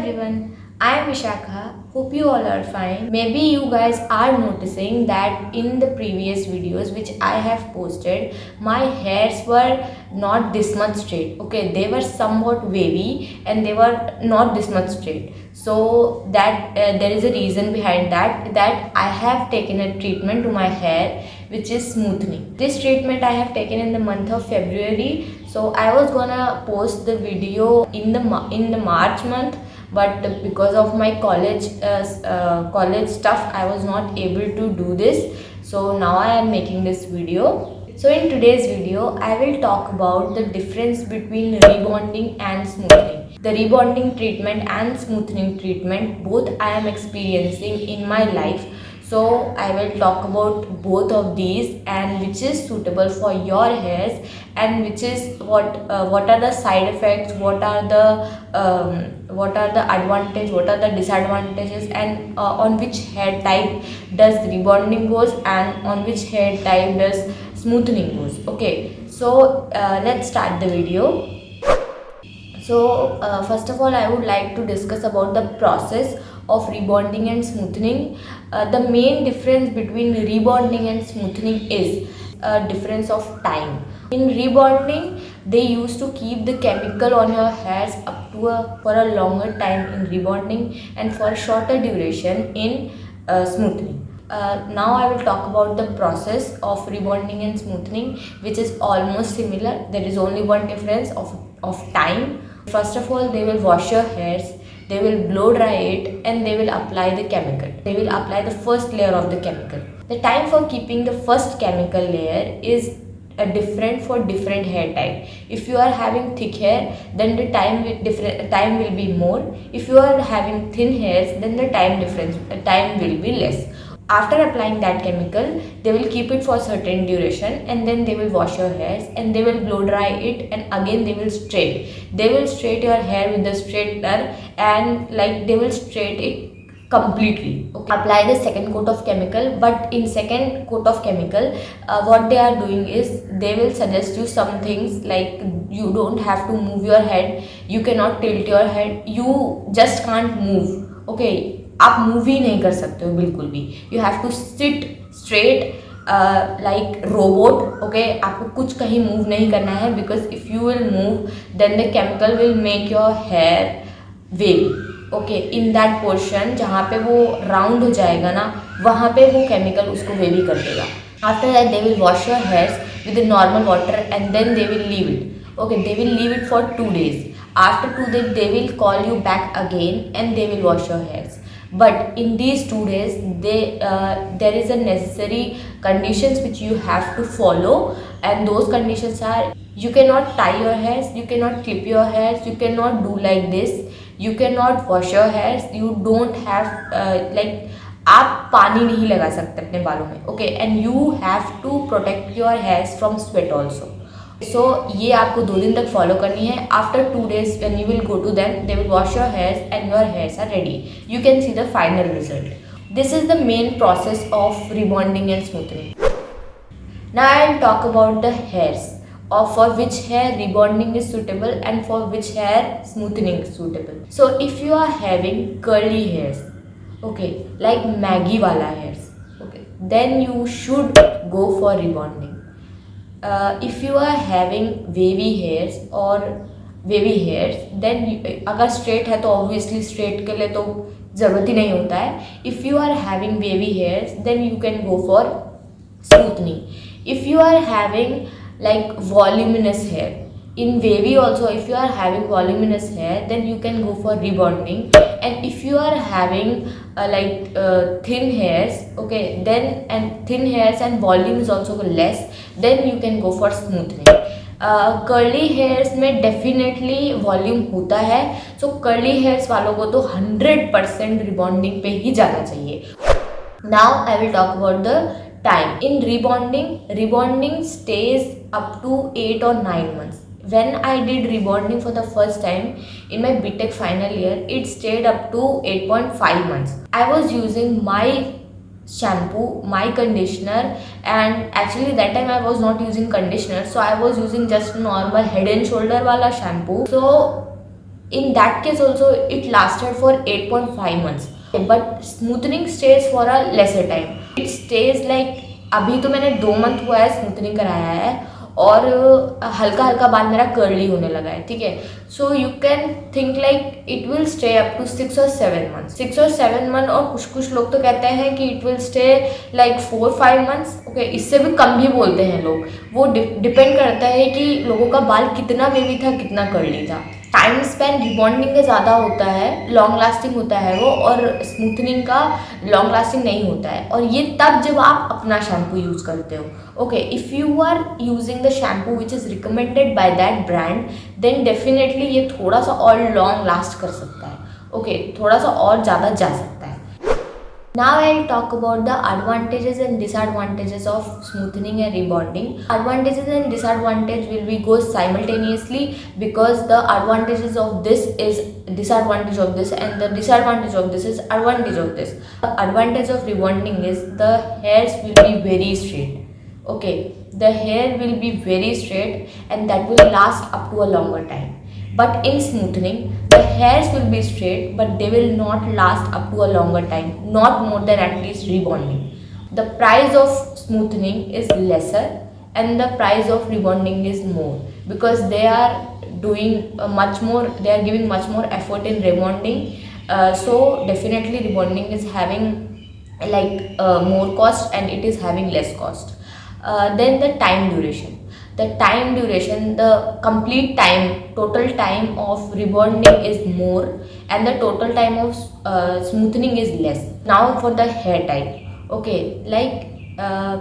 everyone, I am Vishakha. Hope you all are fine. Maybe you guys are noticing that in the previous videos which I have posted, my hairs were not this much straight. Okay, they were somewhat wavy and they were not this much straight. So that there is a reason behind that I have taken a treatment to my hair which is smoothing. This treatment I have taken in the month of February. So I was gonna post the video in the March month, but because of my college stuff I was not able to do this. So now I am making this video. So in today's video I will talk about the difference between rebonding and smoothing. The rebonding treatment and smoothing treatment both I am experiencing in my life. So I will talk about both of these and which is suitable for your hairs and which is what are the side effects, what are the advantage, what are the disadvantages, and on which hair type does rebonding goes and on which hair type does smoothing goes. Okay, so let's start the video. So first of all I would like to discuss about the process of rebonding and smoothing. The main difference between rebonding and smoothing is a difference of time. In rebonding they used to keep the chemical on your hairs up to for a longer time in rebonding and for a shorter duration in smoothing. Now I will talk about the process of rebonding and smoothing, which is almost similar. There is only one difference of time. First of all, they will wash your hairs, they will blow dry it, and they will apply the chemical. They will apply the first layer of the chemical. The time for keeping the first chemical layer is different for different hair type. If you are having thick hair, then the time will be more. If you are having thin hairs, then the time will be less. After applying that chemical, they will keep it for a certain duration and then they will wash your hairs and they will blow dry it, and again they will straight. They will straight your hair with the straightener and they will straight it completely. Okay. Apply the second coat of chemical, but in second coat of chemical what they are doing is they will suggest you some things like you don't have to move your head, you cannot tilt your head, you just can't move. Okay, आप move ही नहीं कर सकते हो बिल्कुल भी. You have to sit straight like robot. Okay, आपको कुछ कहीं मूव नहीं करना है because if you will move then the chemical will make your hair wavy. Okay, in that portion जहाँ पे वो राउंड हो जाएगा ना, वहाँ पे वो केमिकल उसको वेवी कर देगा. After that they will wash your hairs with normal water and then they will leave it. Okay, they will leave it for 2 days. After 2 days they will call you back again and they will wash your hairs. But in these 2 days there is a necessary conditions which you have to follow, and those conditions are you cannot tie your hairs, you cannot clip your hairs, you cannot do like this, you cannot wash your hairs, you don't have आप पानी नहीं लगा सकते अपने बालों में. Okay, and you have to protect your hairs from sweat also. So ये आपको 2 दिन तक फॉलो करनी है. After 2 days when you will go to them, they will wash your hairs and your hairs are ready. You can see the final result. This is the main process of rebonding and smoothing. Now I will talk about the hairs of for which hair rebonding is suitable and for which hair smoothing is suitable. So if you are having curly hairs, okay, like Maggie wala hairs, okay, then you should go for rebonding. If you are having wavy hairs then अगर straight है तो obviously straight के लिए तो ज़रूरत ही नहीं होता है. If you are having wavy hairs then you can go for smoothing. If you are having like voluminous hair, in wavy also if you are having voluminous hair then you can go for rebonding. And if you are having thin hairs, okay, then and thin hairs and volume is also less, then you can go for smoothing. Curly hairs में definitely volume होता है, सो curly hairs वालों को तो 100% rebonding पे ही जाना चाहिए. Now I will talk about the time. In rebonding stays up to 8 or 9 months. When I did rebonding for the first time in my BTech final year, it stayed up to 8.5 months. I was using my shampoo, my conditioner, and actually that time I was not using conditioner, so I was using just normal head and shoulder wala shampoo. So in that case also it lasted for 8.5 months, but smoothing stays for a lesser time. It stays like, अभी तो मैंने 2 month हुआ है smoothening कराया है और हल्का हल्का बाल मेरा कर्ली होने लगा है, ठीक है. So you can think like it will stay up to 6 or 7 months, 6 or 7 months, और कुछ लोग तो कहते हैं कि it will stay like 4-5 months. Okay, इससे भी कम भी बोलते हैं लोग. वो डिपेंड करता है कि लोगों का बाल कितना वेवी था, कितना कर्ली था. टाइम स्पेन रिबॉन्डिंग का ज़्यादा होता है, लॉन्ग लास्टिंग होता है वो, और स्मूथनिंग का लॉन्ग लास्टिंग नहीं होता है. और ये तब जब आप अपना शैम्पू यूज़ करते हो. Okay, if you are using the shampoo which is recommended by that brand, then definitely ये थोड़ा सा और लॉन्ग लास्ट कर सकता है. ओके, थोड़ा सा और ज़्यादा जा सकता है. Now I'll talk about the advantages and disadvantages of smoothing and rebonding. Advantages and disadvantages will be go simultaneously, because the advantages of this is disadvantage of this and the disadvantage of this is advantage of this. The advantage of rebonding is the hairs will be very straight. Okay, the hair will be very straight and that will last up to a longer time. But in smoothing, the hairs will be straight, but they will not last up to a longer time, not more than at least rebonding. The price of smoothing is lesser and the price of rebonding is more, because they are doing much more, they are giving much more effort in rebonding. So definitely rebonding is having like more cost and it is having less cost. Then the time duration. The complete time, total time of rebonding is more and the total time of smoothing is less. Now for the hair type. Okay, like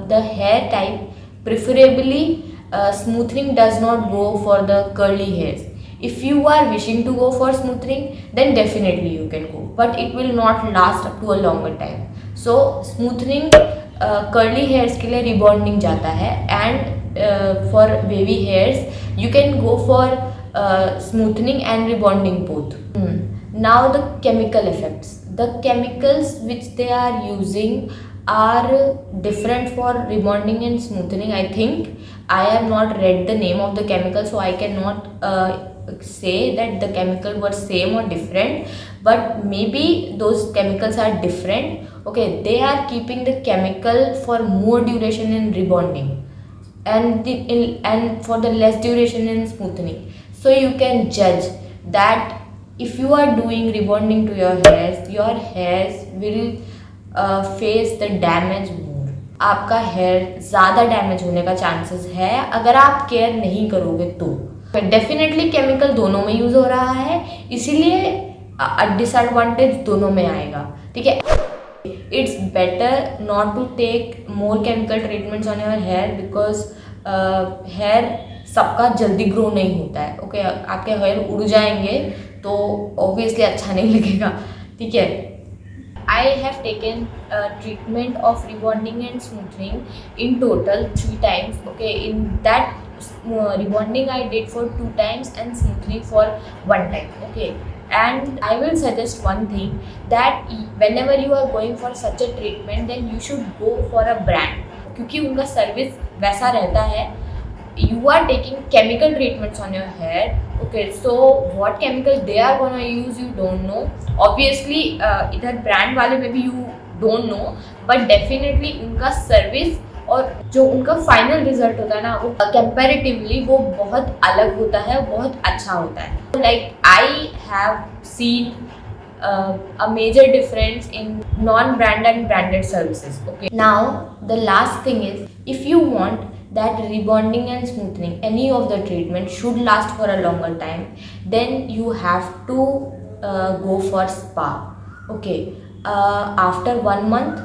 the hair type, preferably smoothing does not go for the curly hairs. If you are wishing to go for smoothing, then definitely you can go, but it will not last up to a longer time. So smoothing curly hairs के लिए rebonding जाता है, and for wavy hairs you can go for smoothing and rebonding both. Now the chemical effects. The chemicals which they are using are different for rebonding and smoothing. I think I have not read the name of the chemical, so I cannot say that the chemical were same or different, but maybe those chemicals are different. Okay, they are keeping the chemical for more duration in rebonding and for the less duration in smoothing. So you can judge that if you are doing rebonding to your hairs will face the damage more. आपका hair ज़्यादा damage होने का chances है अगर आप care नहीं करोगे तो. डेफिनेटली केमिकल दोनों में यूज़ हो रहा है, इसीलिए डिसएडवांटेज दोनों में आएगा, ठीक है. It's better not to take more chemical treatments on your hair, because hair सबका जल्दी ग्रो नहीं होता है. ओके, आपके हेयर उड़ जाएंगे तो ऑब्वियसली अच्छा नहीं लगेगा, ठीक है. I have taken treatment of rebonding and smoothing in total 3 times. Okay, in that rebonding I did for 2 times and smoothing for 1 time. Okay, and I will suggest one thing, that whenever you are going for such a treatment, then you should go for a brand, क्योंकि उनका service वैसा रहता है. You are taking chemical treatments on your hair. Okay, so what chemical they are gonna use you don't know. Obviously इधर brand वाले में भी you don't know, but definitely उनका सर्विस और जो उनका फाइनल रिजल्ट होता है ना, वो कंपैरेटिवली वो बहुत अलग होता है, बहुत अच्छा होता है. Like I have seen a major difference in non-brand and branded services. Okay, now the last thing is, if you want that rebonding and smoothing, any of the treatment should last for a longer time, then you have to go for spa. Okay, after 1 month,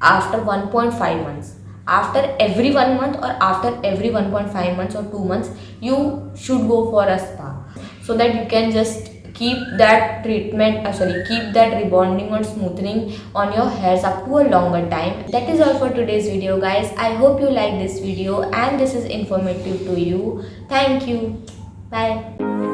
after 1.5 months, after every 1 month or after every 1.5 months or 2 months, you should go for a spa, so that you can just keep that treatment, keep that rebonding or smoothing on your hairs up to a longer time. That is all for today's video, guys. I hope you like this video and this is informative to you. Thank you. Bye.